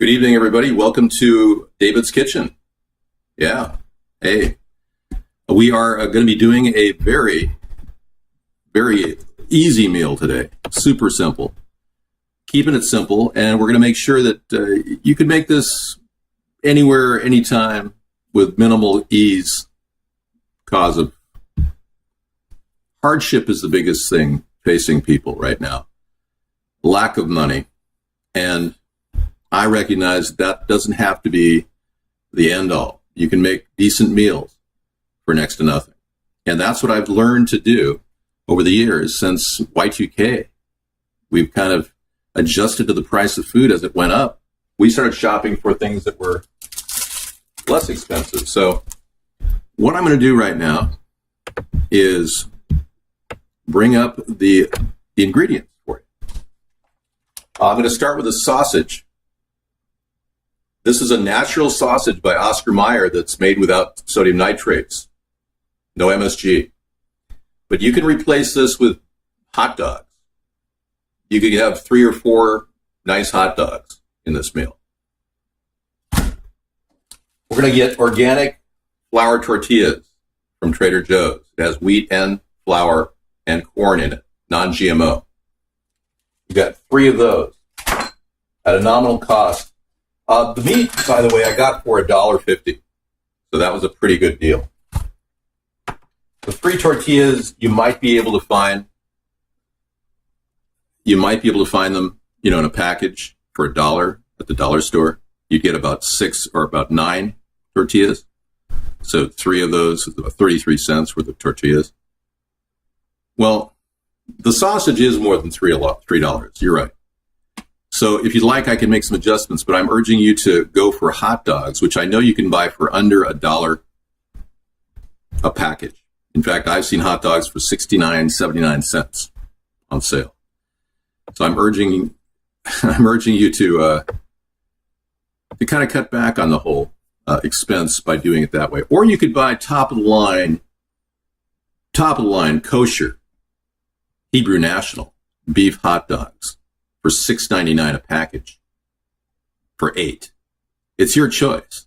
Good evening, everybody. Welcome to David's Kitchen. Yeah. Hey. We are going to be doing a very, very easy meal today. Super simple. Keeping it simple, and we're going to make sure that you can make this anywhere, anytime, with minimal ease. Cause of hardship is the biggest thing facing people right now. Lack of money. And I recognize that doesn't have to be the end all. You can make decent meals for next to nothing. And that's what I've learned to do over the years since Y2K. We've kind of adjusted to the price of food as it went up. We started shopping for things that were less expensive. So what I'm going to do right now is bring up the ingredients for you. I'm going to start with a sausage. This is a natural sausage by Oscar Mayer that's made without sodium nitrates. No MSG. But you can replace this with hot dogs. You could have 3 or 4 nice hot dogs in this meal. We're going to get organic flour tortillas from Trader Joe's. It has wheat and flour and corn in it, non-GMO. You got 3 of those at a nominal cost. The meat, by the way, I got for $1.50. So that was a pretty good deal. The 3 tortillas you might be able to find. You might be able to find them, in a package for $1 at the dollar store. You get about 6 or about 9 tortillas. So 3 of those is about 33 cents worth of tortillas. Well, the sausage is more than $3. You're right. So if you'd like, I can make some adjustments, but I'm urging you to go for hot dogs, which I know you can buy for under $1 a package. In fact, I've seen hot dogs for 69, 79 on sale. So I'm urging you to kind of cut back on the whole expense by doing it that way. Or you could buy top of the line kosher Hebrew National beef hot dogs for $6.99 a package for 8. It's your choice.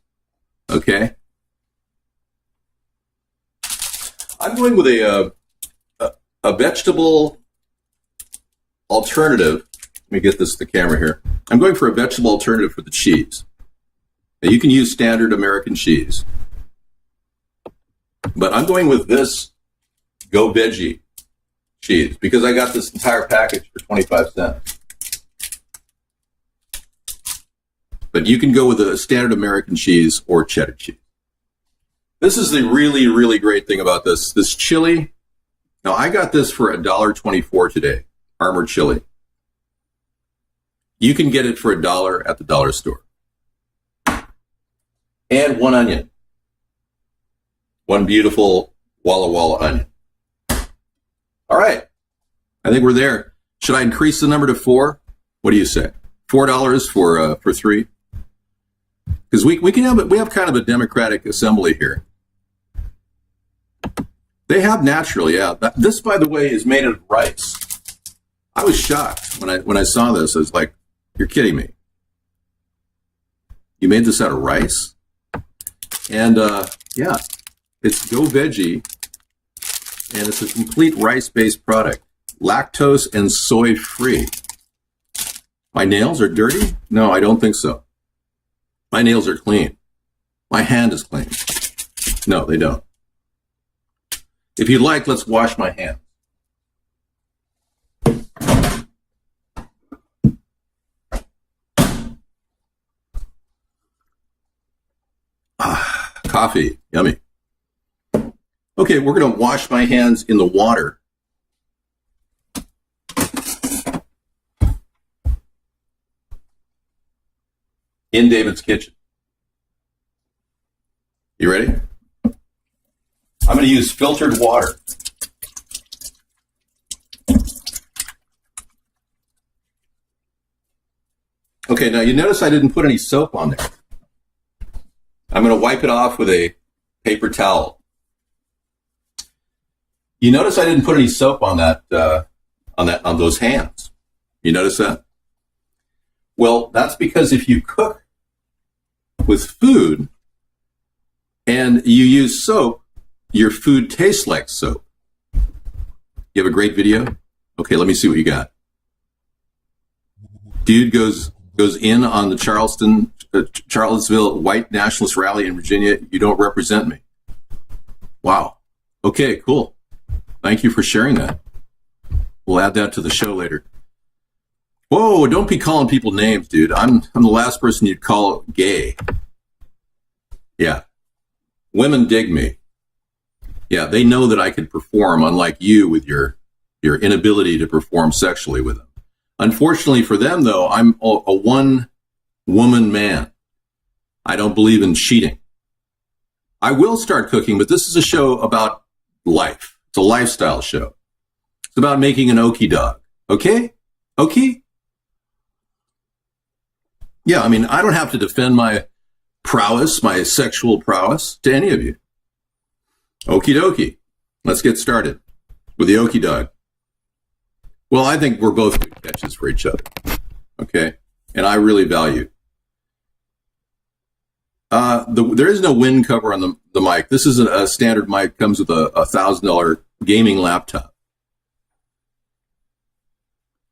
Okay. I'm going with a vegetable alternative. Let me get this to the camera here. I'm going for a vegetable alternative for the cheese. Now, you can use standard American cheese, but I'm going with this Go Veggie cheese because I got this entire package for 25 cents. But you can go with a standard American cheese or cheddar cheese. This is the really, really great thing about this chili. Now, I got this for $1.24 today, Armored Chili. You can get it for $1 at the dollar store. And 1 onion. 1 beautiful Walla Walla onion. All right. I think we're there. Should I increase the number to 4? What do you say? $4 for 3? Because we have kind of a democratic assembly here. They have natural, yeah. This, by the way, is made of rice. I was shocked when I saw this. I was like, "You're kidding me! You made this out of rice?" And yeah, it's Go Veggie, and it's a complete rice-based product, lactose and soy-free. My nails are dirty? No, I don't think so. My nails are clean. My hand is clean. No, they don't. If you'd like, let's wash my hands. Coffee, yummy. Okay, we're going to wash my hands in the water. In David's Kitchen. You ready? I'm going to use filtered water. Okay, now you notice I didn't put any soap on there. I'm going to wipe it off with a paper towel. You notice I didn't put any soap on on those hands. You notice that? Well, that's because if you cook with food and you use soap, your food tastes like soap. You have a great video? Okay, let me see what you got. Dude goes in on the Charlottesville white nationalist rally in Virginia. You don't represent me. Wow. Okay, cool. Thank you for sharing that. We'll add that to the show later. Whoa, don't be calling people names, dude. I'm the last person you'd call gay. Yeah. Women dig me. Yeah, they know that I could perform, unlike you with your inability to perform sexually with them. Unfortunately for them, though, I'm a one-woman man. I don't believe in cheating. I will start cooking, but this is a show about life. It's a lifestyle show. It's about making an Oki-Dog. Okay? Okay? Yeah, I mean, I don't have to defend my prowess, my sexual prowess, to any of you. Okee Dokie. Let's get started with the Oki-Dog. Well, I think we're both good catches for each other. Okay? And I really value. There is no wind cover on the mic. This is a standard mic, comes with a $1,000 gaming laptop.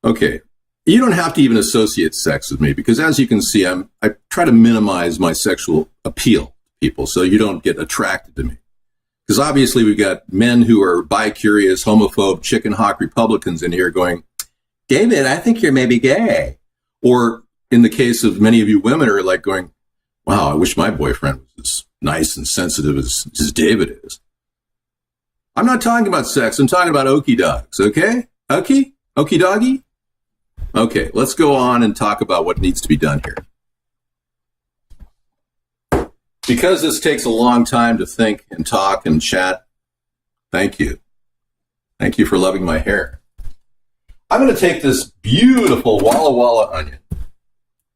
Okay. You don't have to even associate sex with me because, as you can see, I try to minimize my sexual appeal to people so you don't get attracted to me. Because obviously we've got men who are bi-curious, homophobe, chicken hawk Republicans in here going, David, I think you're maybe gay. Or in the case of many of you women are like going, wow, I wish my boyfriend was as nice and sensitive as David is. I'm not talking about sex. I'm talking about Oki-Dogs, okay? Okee Doggy? Okay, let's go on and talk about what needs to be done here. Because this takes a long time to think and talk and chat, thank you. Thank you for loving my hair. I'm going to take this beautiful Walla Walla onion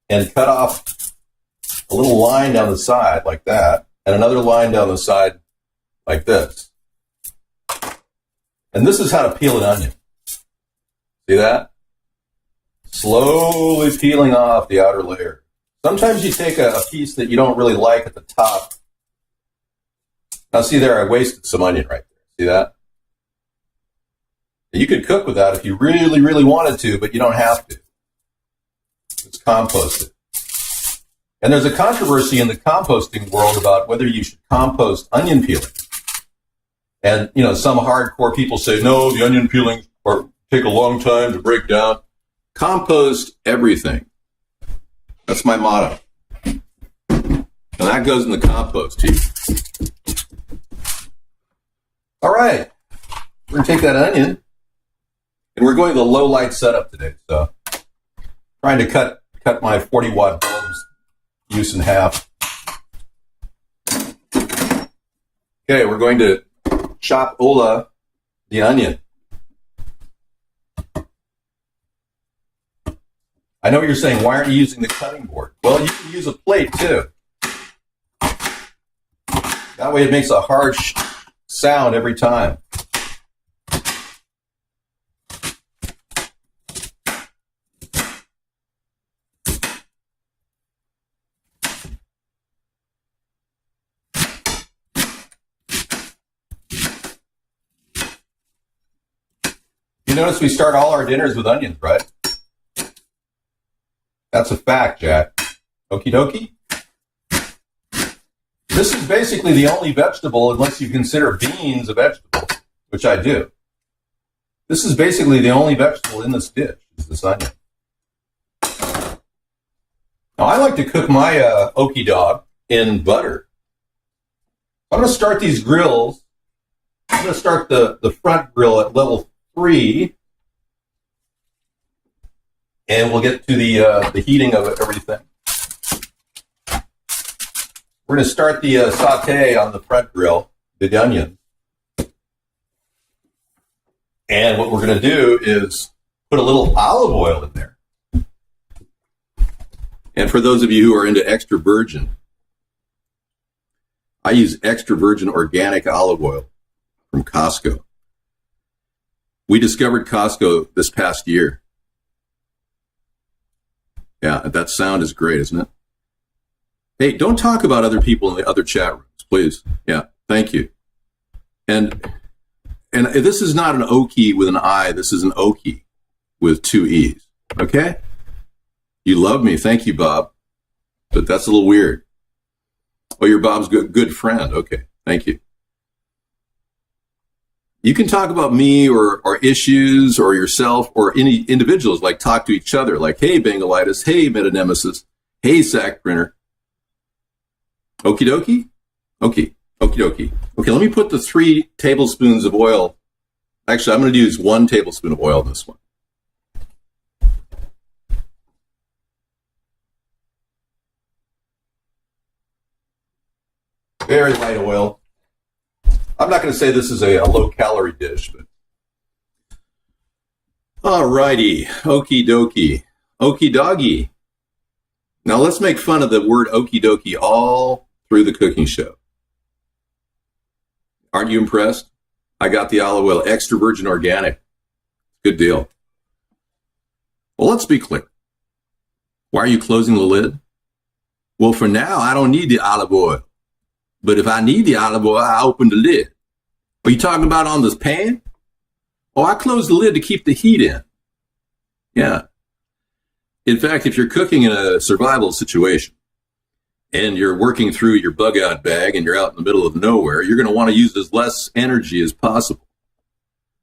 and cut off a little line down the side like that, and another line down the side like this. And this is how to peel an onion. See that? Slowly peeling off the outer layer. Sometimes you take a piece that you don't really like at the top. Now see there, I wasted some onion right there. See that? You could cook with that if you really, really wanted to, but you don't have to. Just compost it. And there's a controversy in the composting world about whether you should compost onion peeling. And, some hardcore people say, no, the onion peeling take a long time to break down. Compost everything. That's my motto. And that goes in the compost heap. All right. We're going to take that onion, and we're going to the low light setup today. So trying to cut my 40-watt bulbs use in half. Okay, we're going to chop Ola the onion. I know what you're saying, why aren't you using the cutting board? Well, you can use a plate too. That way it makes a harsh sound every time. You notice we start all our dinners with onions, right? That's a fact, Jack. Okie dokie? This is basically the only vegetable, unless you consider beans a vegetable, which I do. This is basically the only vegetable in this dish, is this onion. Now, I like to cook my Oki-Dog in butter. I'm going to start these grills. I'm going to start the front grill at level 3. And we'll get to the heating of everything. We're going to start the saute on the front grill, the onion. And what we're going to do is put a little olive oil in there. And for those of you who are into extra virgin, I use extra virgin organic olive oil from Costco. We discovered Costco this past year. Yeah, that sound is great, isn't it? Hey, don't talk about other people in the other chat rooms, please. Yeah, thank you. And this is not an Okee with an I. This is an Okee with 2 E's. Okay? You love me. Thank you, Bob. But that's a little weird. Oh, you're Bob's good friend. Okay. Thank you. You can talk about me or issues or yourself or any individuals, like talk to each other, like, hey, Bengalitis, hey, Metanemesis, hey, Sack Printer. Okee dokie? Okay. Okee dokie. Okay, let me put the 3 tablespoons of oil. Actually, I'm going to use 1 tablespoon of oil in this one. Very light oil. I'm not going to say this is a low-calorie dish, but all righty, Okee dokie, Okee doggy. Now let's make fun of the word Okee dokie all through the cooking show. Aren't you impressed? I got the olive oil, extra virgin organic. Good deal. Well, let's be clear. Why are you closing the lid? Well, for now, I don't need the olive oil. But if I need the olive oil, I open the lid. Are you talking about on this pan? Oh, I close the lid to keep the heat in. Yeah. In fact, if you're cooking in a survival situation and you're working through your bug out bag and you're out in the middle of nowhere, you're going to want to use as less energy as possible.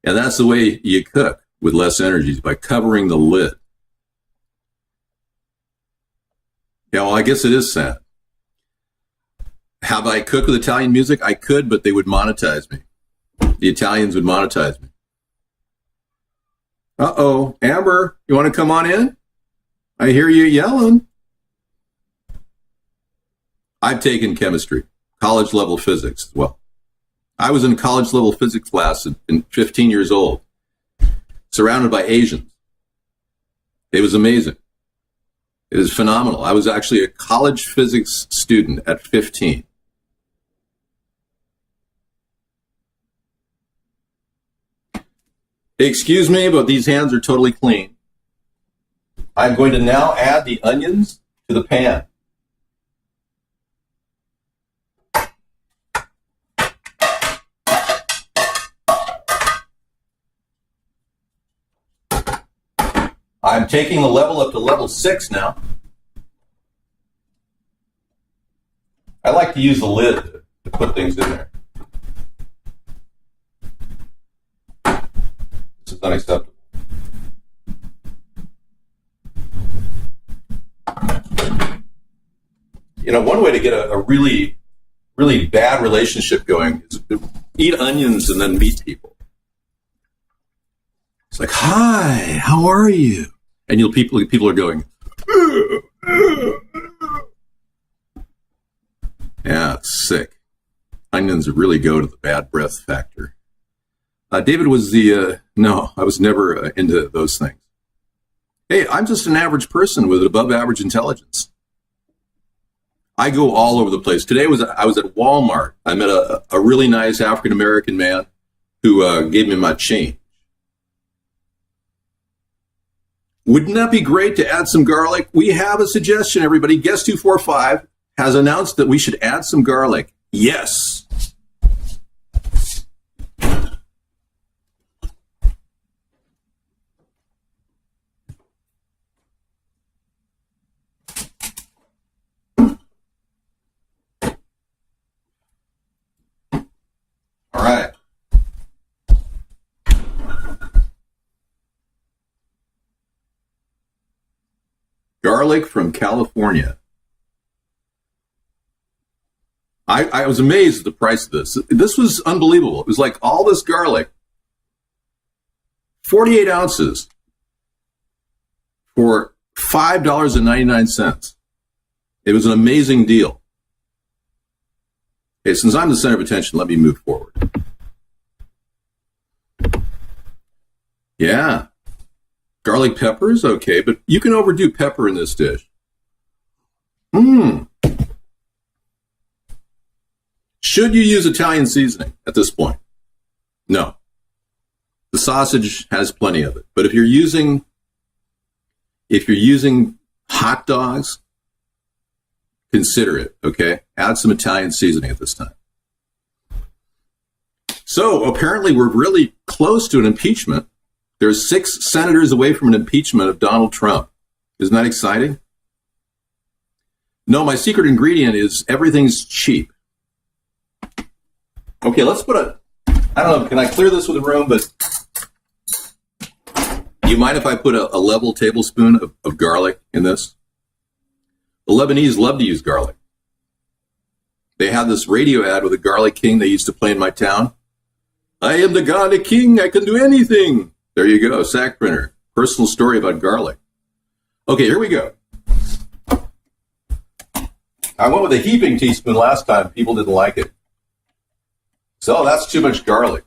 And that's the way you cook with less energy, is by covering the lid. Yeah, well, I guess it is sad. Have I cooked with Italian music? I could, but they would monetize me. The Italians would monetize me. Uh-oh, Amber, you want to come on in? I hear you yelling. I've taken chemistry, college level physics as well. I was in college level physics class at 15 years old, surrounded by Asians. It was amazing. It was phenomenal. I was actually a college physics student at 15. Excuse me, but these hands are totally clean. I'm going to now add the onions to the pan. I'm taking the level up to level 6 now. I like to use the lid to put things in there. This is unacceptable. You know, one way to get a really, really bad relationship going is to eat onions and then meet people. It's like, hi, how are you? And people are going, yeah, it's sick. Onions really go to the bad breath factor. David was no, I was never into those things. Hey, I'm just an average person with above average intelligence. I go all over the place. Today I was at Walmart. I met a really nice African-American man who gave me my change. Wouldn't that be great to add some garlic? We have a suggestion, everybody. Guest 245 has announced that we should add some garlic. Yes. All right. Garlic from California. I was amazed at the price of this. This was unbelievable. It was like all this garlic, 48 ounces for $5.99. It was an amazing deal. Okay, since I'm the center of attention, let me move forward. Yeah. Garlic peppers, okay, but you can overdo pepper in this dish. Should you use Italian seasoning at this point? No. The sausage has plenty of it. But if you're using hot dogs, consider it, okay? Add some Italian seasoning at this time. So apparently we're really close to an impeachment. There's 6 senators away from an impeachment of Donald Trump. Isn't that exciting? No, my secret ingredient is everything's cheap. Okay, let's put I don't know, can I clear this with a room? But do you mind if I put a level tablespoon of garlic in this? The Lebanese love to use garlic. They had this radio ad with a garlic king they used to play in my town. I am the garlic king, I can do anything. There you go, sack printer. Personal story about garlic. Okay, here we go. I went with a heaping teaspoon last time. People didn't like it. So that's too much garlic.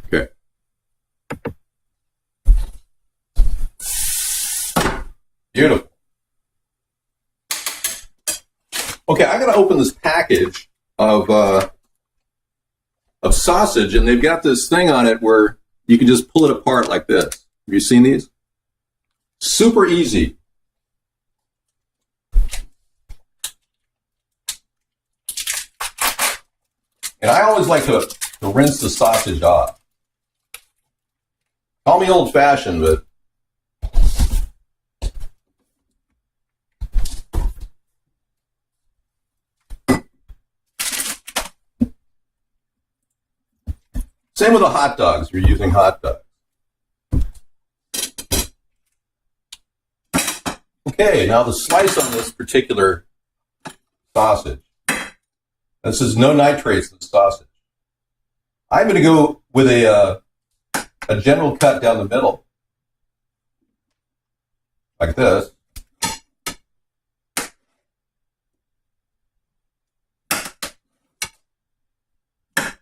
Okay. Beautiful. Okay, I'm going to open this package of sausage, and they've got this thing on it where you can just pull it apart like this. Have you seen these? Super easy. And I always like to rinse the sausage off. Call me old-fashioned, but same with the hot dogs. You're using hot dogs. Okay, now the slice on this particular sausage. This is no nitrates, this sausage. I'm going to go with a general cut down the middle, like this.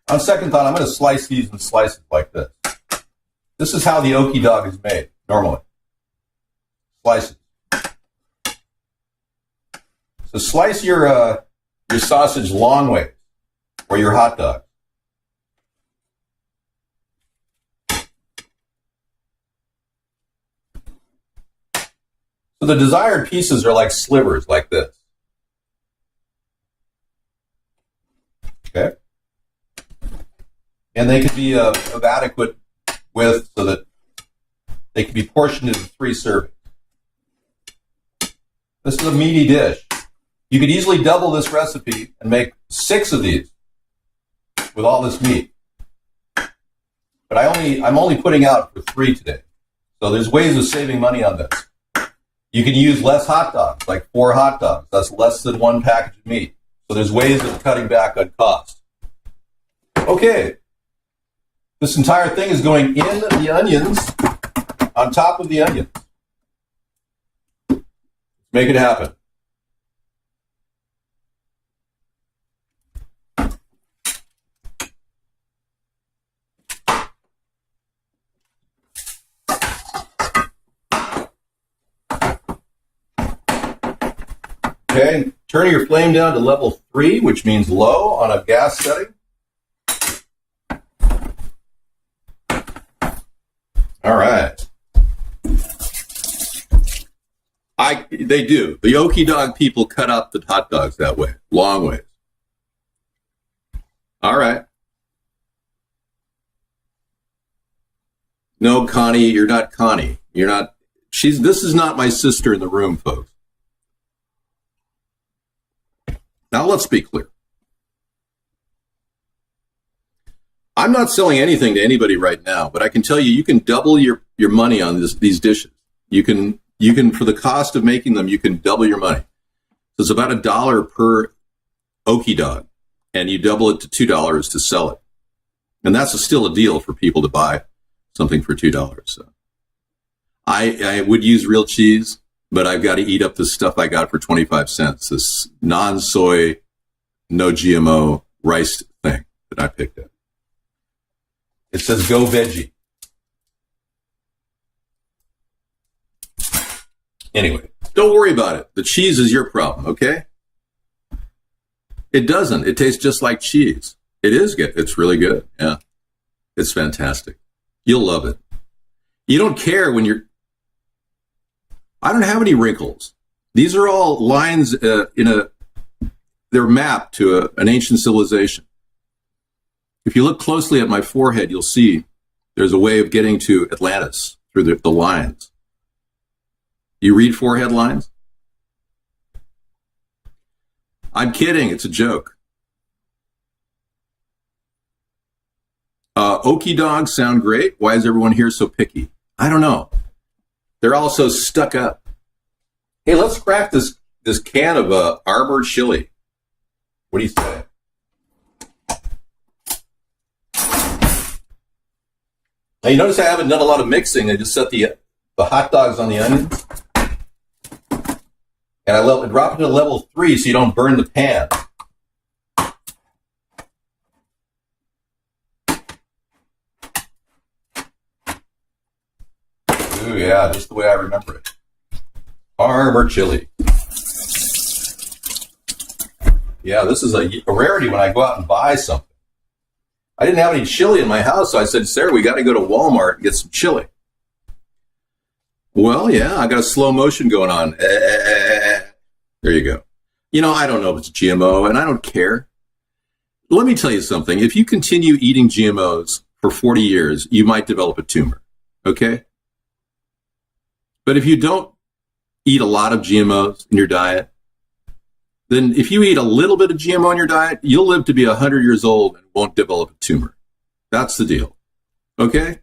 On second thought, I'm going to slice these in slices like this. This is how the Oki-Dog is made, normally. Slices. So slice your sausage long ways, or your hot dog. So the desired pieces are like slivers, like this. Okay? And they could be of adequate width so that they can be portioned into 3 servings. This is a meaty dish. You could easily double this recipe and make 6 of these with all this meat. But I'm only putting out for 3 today. So there's ways of saving money on this. You can use less hot dogs, like 4 hot dogs. That's less than 1 package of meat. So there's ways of cutting back on cost. Okay. This entire thing is going in the onions, on top of the onions. Make it happen. Okay, turn your flame down to level 3, which means low on a gas setting. All right. They do. The Oki-Dog people cut up the hot dogs that way, long ways. All right. No, Connie, you're not Connie. You're not. This is not my sister in the room, folks. Now let's be clear. I'm not selling anything to anybody right now, but I can tell you, you can double your money on these dishes. You can, for the cost of making them, you can double your money. So it's about $1 per Oki-Dog, and you double it to $2 to sell it. And that's still a deal for people to buy something for $2. So I would use real cheese, but I've got to eat up the stuff I got for 25 cents, this non-soy, no GMO rice thing that I picked up. It says go veggie. Anyway, don't worry about it. The cheese is your problem, okay? It doesn't. It tastes just like cheese. It is good. It's really good. Yeah. It's fantastic. You'll love it. You don't care when you're, I don't have any wrinkles. These are all lines they're mapped to an ancient civilization. If you look closely at my forehead, you'll see there's a way of getting to Atlantis through the lines. You read forehead lines? I'm kidding. It's a joke. Okee Dogs sound great. Why is everyone here so picky? I don't know. They're all so stuck up. Hey, let's crack this can of Arbor chili. What do you say? Now, you notice I haven't done a lot of mixing. I just set the hot dogs on the onions. And I drop it to level 3 so you don't burn the pan. Ooh, yeah, just the way I remember it. Arbor chili. Yeah, this is a rarity when I go out and buy something. I didn't have any chili in my house, so I said, Sarah, we got to go to Walmart and get some chili. Well, yeah, I got a slow motion going on. There you go. You know, I don't know if it's GMO, and I don't care. Let me tell you something. If you continue eating GMOs for 40 years, you might develop a tumor, okay? But if you don't eat a lot of GMOs in your diet, then if you eat a little bit of GMO in your diet, you'll live to be 100 years old and won't develop a tumor. That's the deal. Okay?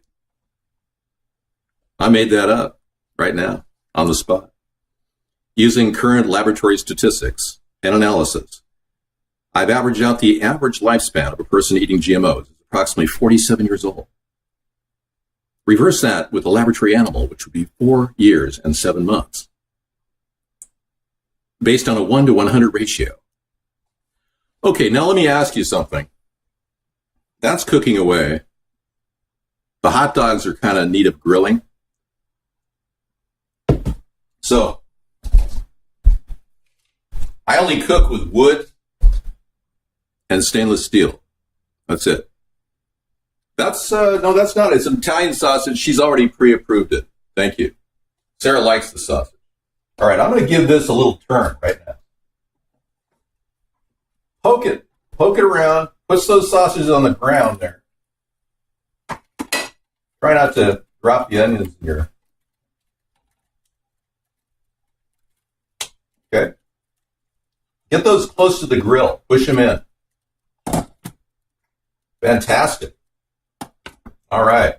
I made that up right now on the spot. Using current laboratory statistics and analysis, I've averaged out the average lifespan of a person eating GMOs is approximately 47 years old. Reverse that with a laboratory animal, which would be 4 years and 7 months. Based on a 1 to 100 ratio. Okay, now let me ask you something. That's cooking away. The hot dogs are kind of in need of grilling. So, I only cook with wood and stainless steel. That's it. No, that's not it. It's an Italian sausage. She's already pre-approved it. Thank you. Sarah likes the sausage. All right, I'm going to give this a little turn right now. Poke it around. Push those sausages on the ground there. Try not to drop the onions in here. Okay. Get those close to the grill. Push them in. Fantastic. All right.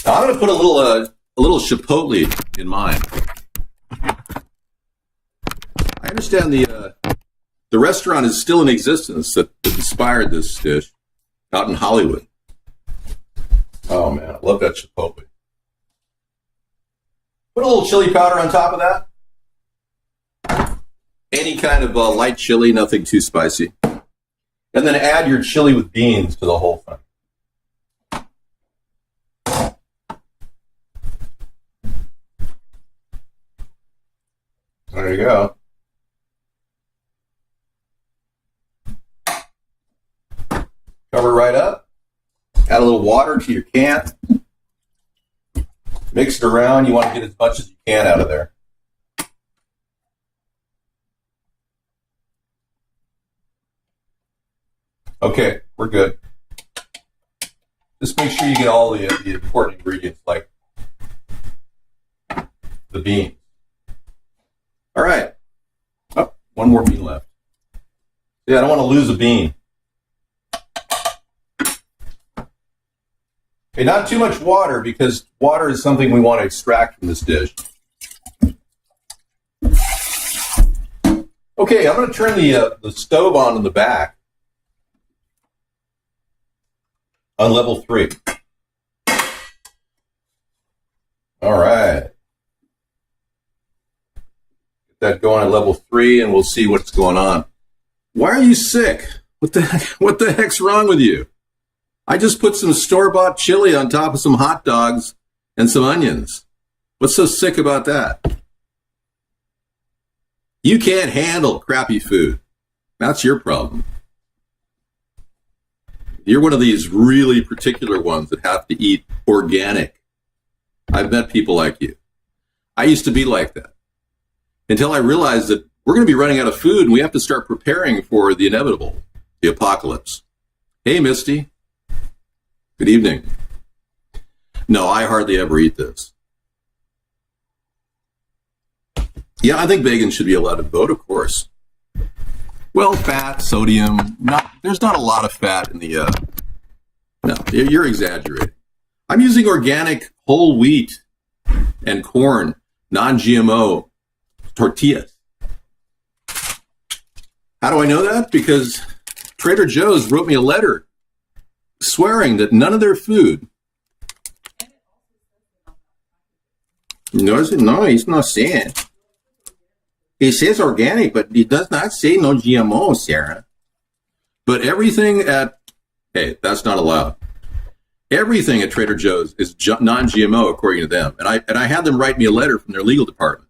Now I'm going to put a little chipotle in mine. I understand the restaurant is still in existence that inspired this dish out in Hollywood. Oh man, I love that chipotle. Put a little chili powder on top of that. Any kind of light chili, nothing too spicy. And then add your chili with beans to the whole thing. There you go. Cover right up. Add a little water to your can. Mix it around. You want to get as much as you can out of there. Okay, we're good. Just make sure you get all the important ingredients like the beans. All right. Oh, one more bean left. Yeah, I don't want to lose a bean. Okay, not too much water because water is something we want to extract from this dish. Okay, I'm going to turn the stove on in the back on level 3. All right. Get that going at level 3 and we'll see what's going on. Why are you sick? What the heck's wrong with you? I just put some store-bought chili on top of some hot dogs and some onions. What's so sick about that? You can't handle crappy food. That's your problem. You're one of these really particular ones that have to eat organic. I've met people like you. I used to be like that until I realized that we're going to be running out of food and we have to start preparing for the inevitable, the apocalypse. Hey, Misty. Good evening. No, I hardly ever eat this. Yeah, I think vegans should be allowed to vote, of course. Well, fat, sodium, there's not a lot of fat in the, no, you're exaggerating. I'm using organic whole wheat and corn, non-GMO tortillas. How do I know that? Because Trader Joe's wrote me a letter swearing that none of their food. No, he's not saying. He says organic, but he does not say no GMO, Sarah. But everything hey, that's not allowed. Everything at Trader Joe's is non-GMO according to them. And I had them write me a letter from their legal department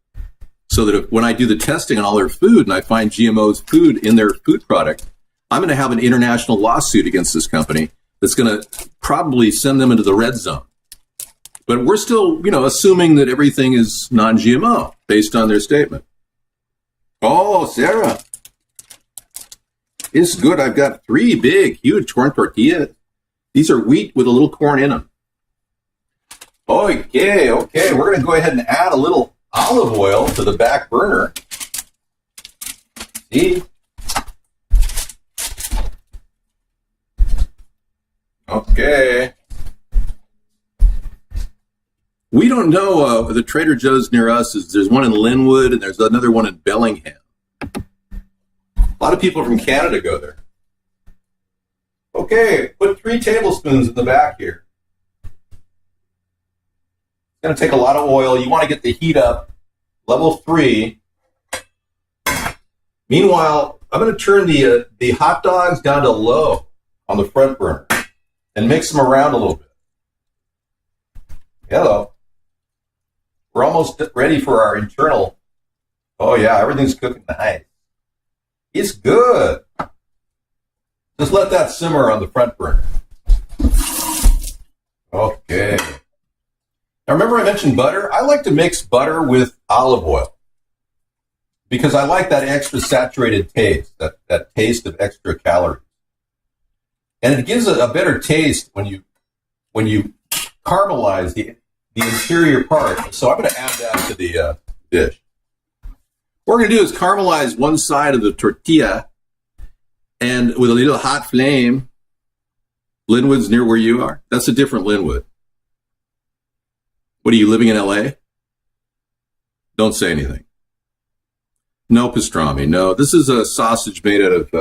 so that when I do the testing on all their food and I find GMO's food in their food product, I'm going to have an international lawsuit against this company that's going to probably send them into the red zone. But we're still, assuming that everything is non-GMO based on their statement. Oh, Sarah. It's good. I've got 3 big, huge corn tortillas. These are wheat with a little corn in them. Okay. We're going to go ahead and add a little olive oil to the back burner. See? Okay. We don't know the Trader Joe's near us. There's one in Linwood and there's another one in Bellingham. A lot of people from Canada go there. Okay, put 3 tablespoons in the back here. It's going to take a lot of oil. You want to get the heat up, level 3. Meanwhile, I'm going to turn the hot dogs down to low on the front burner and mix them around a little bit. Hello. We're almost ready for our internal. Oh, yeah, everything's cooking nice. It's good. Just let that simmer on the front burner. Okay. Now, remember I mentioned butter? I like to mix butter with olive oil because I like that extra saturated taste, that taste of extra calories. And it gives a better taste when you caramelize the interior part. So I'm going to add that to the dish. What we're going to do is caramelize one side of the tortilla and with a little hot flame. Linwood's near where you are? That's a different Linwood. What are you, living in LA? Don't say anything. No pastrami. No, this is a sausage made out of,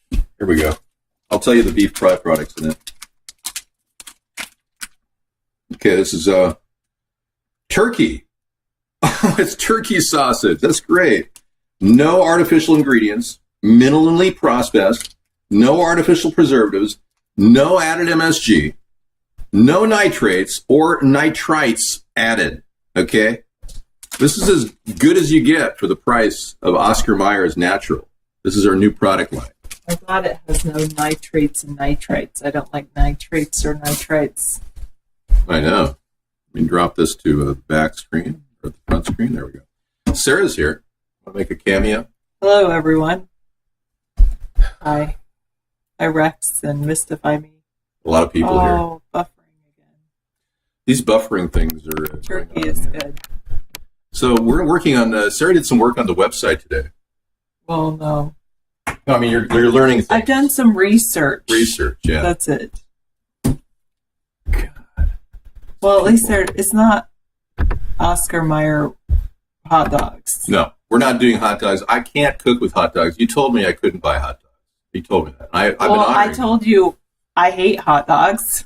here we go. I'll tell you the beef products in it. Okay, this is turkey. Oh, it's turkey sausage. That's great. No artificial ingredients, minimally processed, no artificial preservatives, no added MSG, no nitrates or nitrites added. Okay? This is as good as you get for the price of Oscar Mayer's Natural. This is our new product line. I thought it has no nitrates and nitrites. I don't like nitrates or nitrites. I know. Let me drop this to the back screen or the front screen. There we go. Sarah's here. Want to make a cameo? Hello, everyone. Hi. I Rex and Mystify Me. A lot of people here. Oh, buffering again. These buffering things are... Turkey is good. So we're working on... Sarah did some work on the website today. Well, no. No, I mean, you're learning things. I've done some research. Research, yeah. That's it. God. Well, at least it's not Oscar Mayer hot dogs. No, we're not doing hot dogs. I can't cook with hot dogs. You told me I couldn't buy hot dogs. You told me that. I told you I hate hot dogs.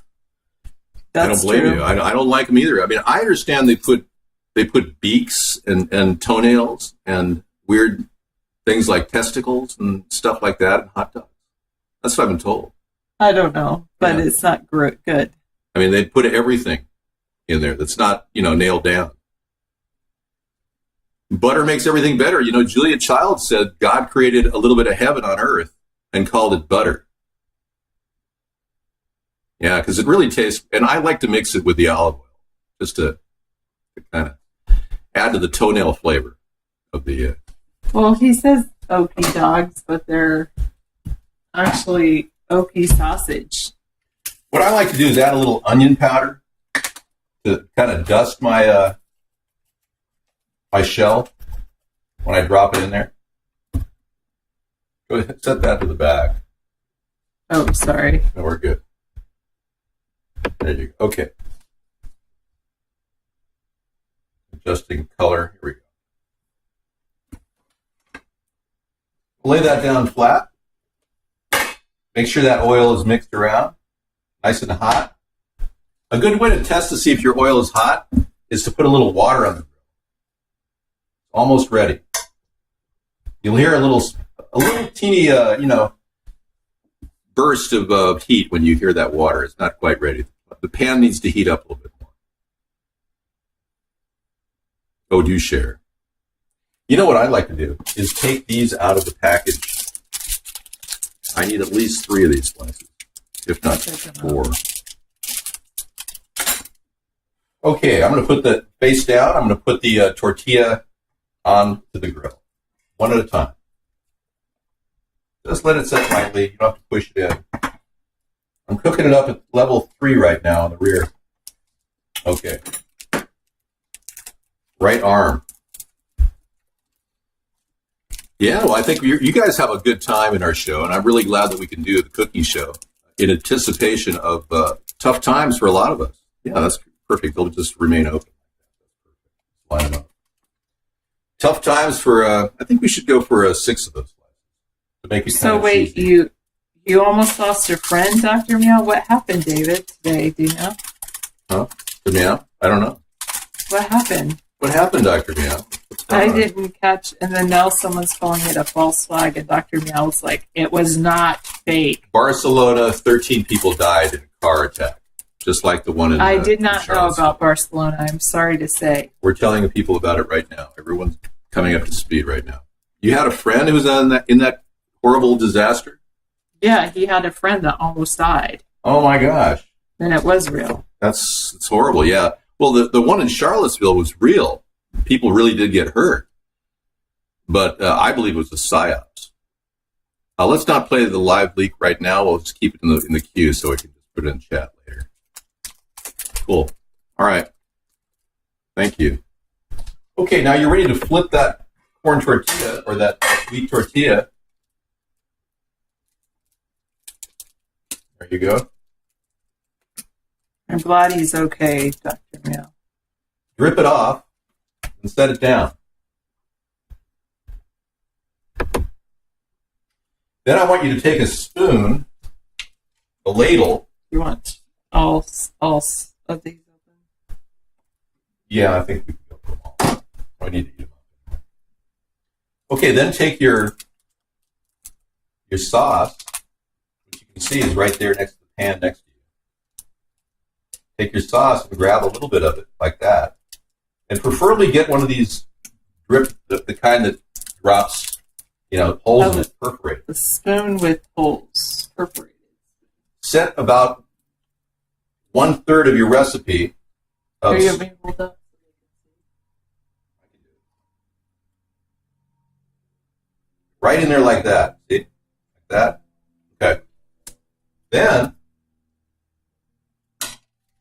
That's I don't blame true. you. I don't like them either. I mean, I understand they put beaks and toenails and weird things like testicles and stuff like that in hot dogs. That's what I've been told. I don't know, but Yeah. it's not good. I mean, they put everything in there that's not, nailed down. Butter makes everything better. Julia Child said God created a little bit of heaven on earth and called it butter. Yeah, because it really tastes, and I like to mix it with the olive oil just to kind of add to the toenail flavor of the. Well, he says Okee dogs, but they're actually Okee sausage. What I like to do is add a little onion powder to kind of dust my my shell when I drop it in there. Go ahead, set that to the back. Oh, sorry. No, we're good. There you go. Okay. Adjusting color. Here we go. Lay that down flat. Make sure that oil is mixed around, nice and hot. A good way to test to see if your oil is hot is to put a little water on the grill. Almost ready. You'll hear a little teeny, burst of heat when you hear that water. It's not quite ready. The pan needs to heat up a little bit more. Oh, do share. You know what I like to do is take these out of the package. I need at least 3 of these slices, if not 4. Okay, I'm going to put the face down. I'm going to put the tortilla onto the grill, one at a time. Just let it set lightly. You don't have to push it in. I'm cooking it up at level 3 right now on the rear. Okay. Right arm. Yeah, well, I think you guys have a good time in our show, and I'm really glad that we can do the cooking show in anticipation of tough times for a lot of us. Yeah, that's perfect. They'll just remain open. Line them up. Tough times for, I think we should go for 6 of those to make it So wait, cheesy. you almost lost your friend, Dr. Meow? What happened, David, today? Do you know? Huh? The meow? I don't know. What happened? What happened, Dr. Meow? I didn't catch, and then now someone's calling it a false flag, and Dr. Meow was like, it was not fake. Barcelona, 13 people died in a car attack, just like the one in I did not know Charlottesville. about Barcelona, I'm sorry to say. We're telling the people about it right now. Everyone's coming up to speed right now. You had a friend who was in that horrible disaster? Yeah, he had a friend that almost died, Oh, my gosh. and it was real. It's horrible, yeah. Well, the one in Charlottesville was real. People really did get hurt. But I believe it was a psyops. Let's not play the live leak right now. We'll just keep it in the queue so we can just put it in chat later. Cool. All right. Thank you. Okay, now you're ready to flip that corn tortilla or that wheat tortilla. There you go. I'm glad he's okay, Dr. Meow. Drip it off and set it down. Then I want you to take a spoon, a ladle. You want all of these open? Yeah, I think we can go for them all. I need to eat them all. Okay, then take your sauce, which you can see is right there next to the pan next to you. Take your sauce and grab a little bit of it like that. And preferably get one of these drip, the kind that drops, holes in it, perforated. The spoon with holes, perforated. Set about 1/3 of your recipe. Are you able to? Right in there like that. See? Like that. Okay. Then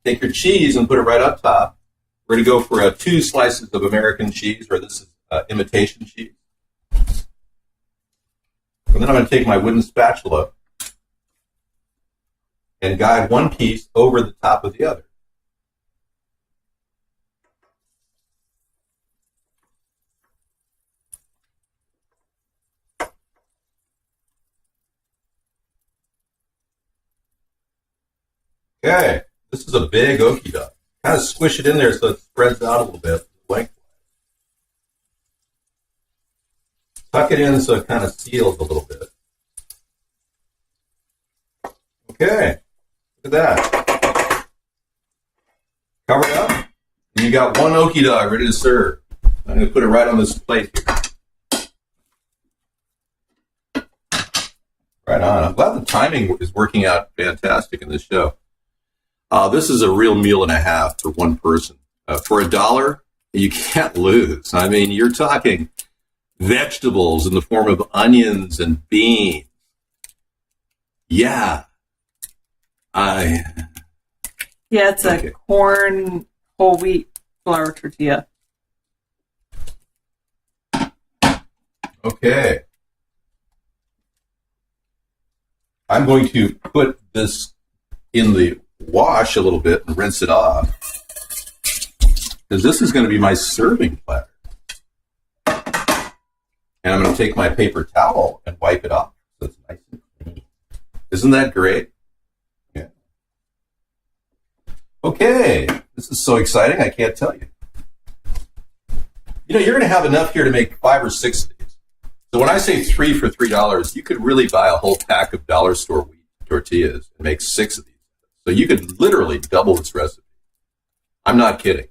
take your cheese and put it right up top. We're going to go for 2 slices of American cheese, or this is imitation cheese. And then I'm going to take my wooden spatula and guide one piece over the top of the other. Okay, this is a big Oki-Dog. Kind of squish it in there so it spreads out a little bit. Lengthwise. Tuck it in so it kind of seals a little bit. Okay, look at that. Cover it up, and you got one Oki-Dog ready to serve. I'm going to put it right on this plate here. Right on. I'm glad the timing is working out fantastic in this show. This is a real meal and a half for one person. For $1, you can't lose. I mean, you're talking vegetables in the form of onions and beans. Yeah. It's a corn whole wheat flour tortilla. Okay. I'm going to put this in the wash a little bit and rinse it off, because this is going to be my serving platter. And I'm going to take my paper towel and wipe it off so it's nice and clean. Isn't that great? Yeah. Okay. This is so exciting, I can't tell you. You know, you're going to have enough here to make 5 or 6 of these. So when I say 3 for $3, you could really buy a whole pack of dollar store wheat tortillas and make 6 of these. So you could literally double this recipe. I'm not kidding.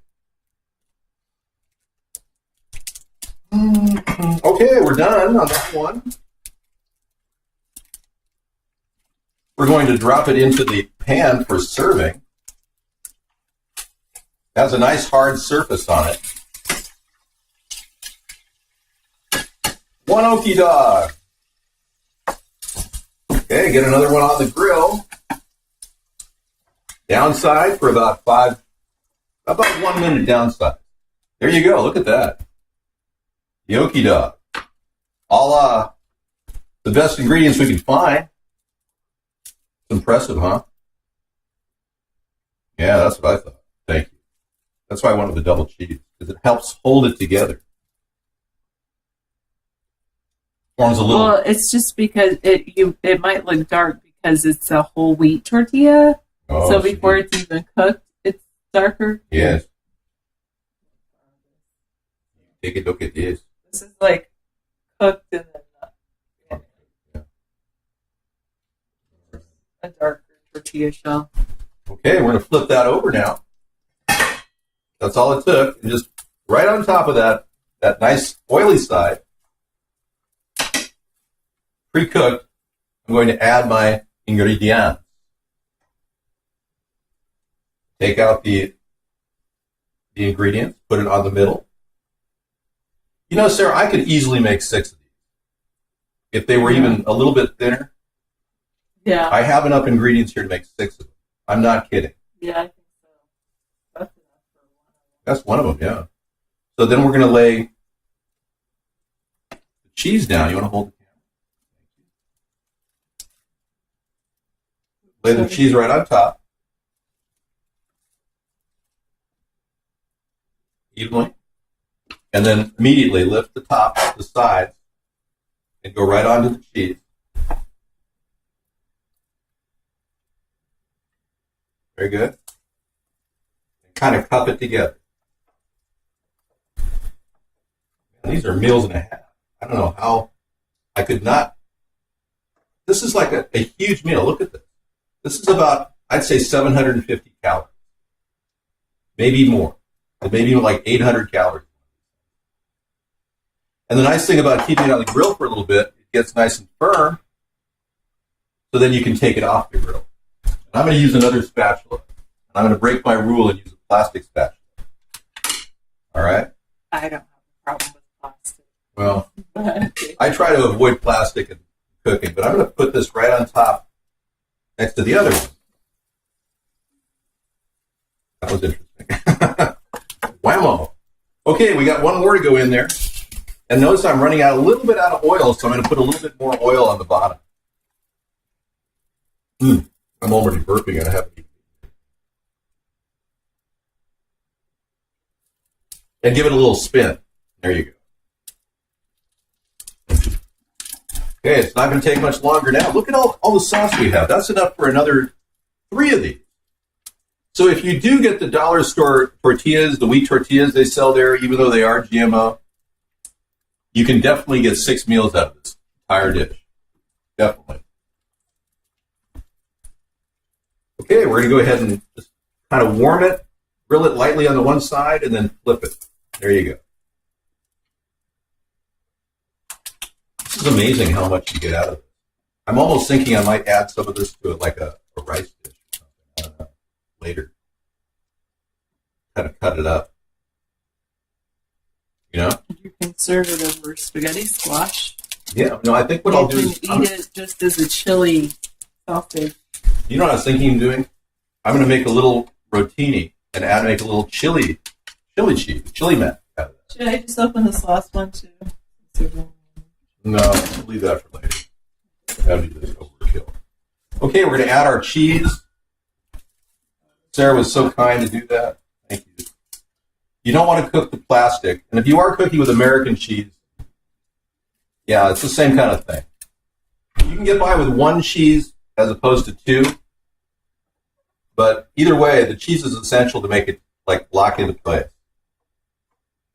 Okay, we're done on that one. We're going to drop it into the pan for serving. It has a nice hard surface on it. One Okee Dog. Okay, get another one on the grill. Downside for about 1 minute downside. There you go, look at that. The Oki-Dog. All the best ingredients we can find. It's impressive, huh? Yeah, that's what I thought. Thank you. That's why I wanted the double cheese, because it helps hold it together. Forms a little. Well, it's just because it might look dark because it's a whole wheat tortilla. Oh, so before it's even cooked, it's darker. Yes. Take a look at this. This is like cooked and then a darker tortilla shell. Okay, we're going to flip that over now. That's all it took. And just right on top of that nice oily side, pre-cooked, I'm going to add my ingredients. Take out the ingredients, put it on the middle. You know, Sarah, I could easily make 6 of these. If they were even a little bit thinner. Yeah. I have enough ingredients here to make 6 of them. I'm not kidding. Yeah, I think so. That's enough for one. That's one of them, yeah. So then we're going to lay the cheese down. You want to hold the camera? Lay the cheese right on top. Evenly. And then immediately lift the top, the sides, and go right onto the cheese. Very good. And kind of cup it together. And these are meals and a half. I don't know how I could not. This is like a huge meal. Look at this. This is about, I'd say, 750 calories. Maybe more. Maybe like 800 calories. And the nice thing about keeping it on the grill for a little bit, it gets nice and firm, so then you can take it off the grill. And I'm going to use another spatula. I'm going to break my rule and use a plastic spatula. All right? I don't have a problem with plastic. Well, I try to avoid plastic in cooking, but I'm going to put this right on top next to the other one. That was interesting. Whammo. Okay, we got one more to go in there. And notice I'm running out a little bit out of oil, so I'm going to put a little bit more oil on the bottom. I'm already burping and I haven't eaten. And give it a little spin. There you go. Okay, it's not going to take much longer now. Look at all the sauce we have. That's enough for another 3 of these. So if you do get the dollar store tortillas, the wheat tortillas they sell there, even though they are GMO, you can definitely get 6 meals out of this entire dish. Definitely. Okay, we're going to go ahead and just kind of warm it, grill it lightly on the one side, and then flip it. There you go. This is amazing how much you get out of it. I'm almost thinking I might add some of this to it, like a rice dish or something. I don't know, later. cut it up. You know? You can serve it over spaghetti squash. Yeah. No, I think what I'll do is... You can eat it just as a chili sausage. You know what I was thinking of doing? I'm going to make a little rotini and make a little chili cheese, chili mat. Should I just open this last one too? No, I'll leave that for later. That would be just overkill. Okay, we're going to add our cheese. Sarah was so kind to do that. Thank you. You don't want to cook the plastic. And if you are cooking with American cheese, yeah, it's the same kind of thing. You can get by with one cheese as opposed to two. But either way, the cheese is essential to make it like lock into place.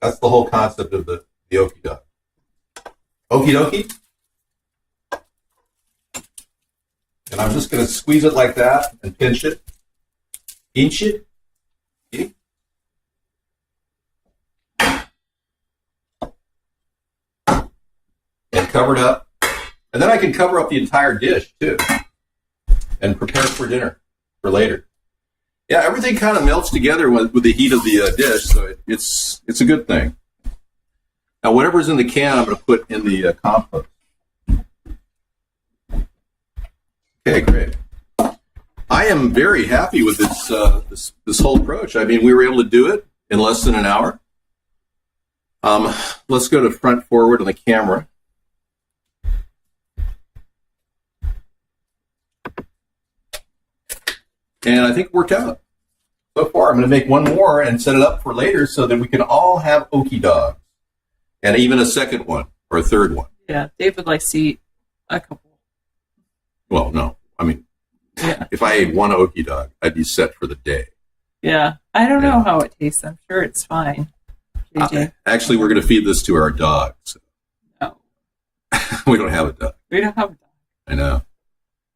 That's the whole concept of the Oki-Dog. Okie dokie. And I'm just going to squeeze it like that and pinch it. Pinch it. Okay. And cover it up. And then I can cover up the entire dish, too. And prepare for dinner, for later. Yeah, everything kind of melts together with the heat of the dish, so it's a good thing. Now, whatever's in the can, I'm going to put in the compost. Okay, great. I am very happy with this whole approach. I mean, we were able to do it in less than an hour. Let's go to front forward on the camera. And I think it worked out so far. I'm going to make one more and set it up for later so that we can all have Oki-Dogs. And even a second one or a third one. Yeah, David likes to eat a couple. Well, no. I mean, yeah. If I ate one Oki-Dog, I'd be set for the day. Yeah. I don't know how it tastes. I'm sure it's fine. Actually, we're going to feed this to our dogs. No. We don't have a dog. We don't have a dog. I know.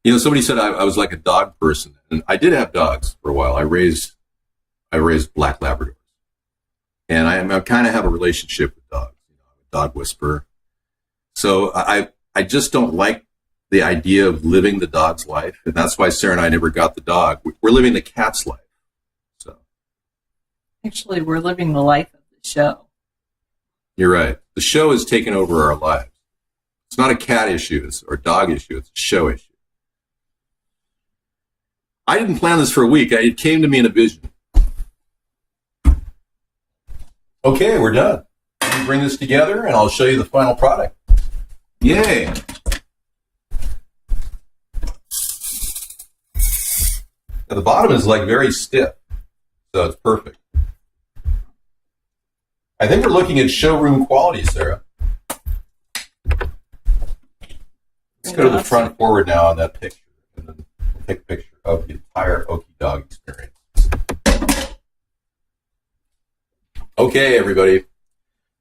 You know, somebody said I was like a dog person, and I did have dogs for a while. I raised black Labradors, and I kind of have a relationship with dogs. You know, I'm a dog whisperer. So I just don't like the idea of living the dog's life, and that's why Sarah and I never got the dog. We're living the cat's life. So actually, we're living the life of the show. You're right. The show has taken over our lives. It's not a cat issue or a dog issue. It's a show issue. I didn't plan this for a week. It came to me in a vision. Okay, we're done. Let me bring this together, and I'll show you the final product. Yay! Now, the bottom is like very stiff, so it's perfect. I think we're looking at showroom quality, Sarah. Let's go to the front forward now on that picture, and then we'll take a picture of the entire Oki-Dog experience. Okay, everybody.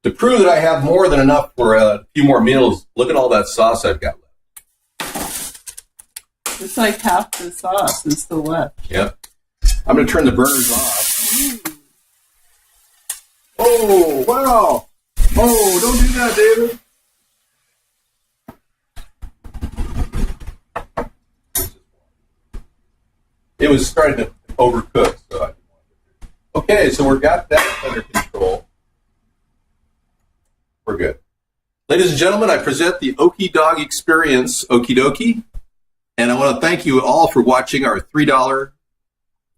To prove that I have more than enough for a few more meals, look at all that sauce I've got left. It's like half the sauce is still left. Yep. I'm going to turn the burners off. Oh, wow. Oh, don't do that, David. It was starting to overcook, so I didn't want to. Okay, so we've got that under control. We're good. Ladies and gentlemen, I present the Oki-Dog experience, Okee Dokie, and I want to thank you all for watching our $3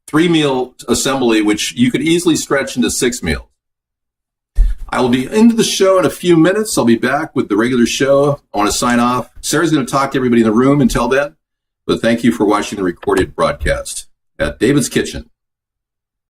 3-meal assembly, which you could easily stretch into 6 meals. I will be into the show in a few minutes. I'll be back with the regular show. I want to sign off. Sarah's going to talk to everybody in the room until then. But thank you for watching the recorded broadcast at David's Kitchen.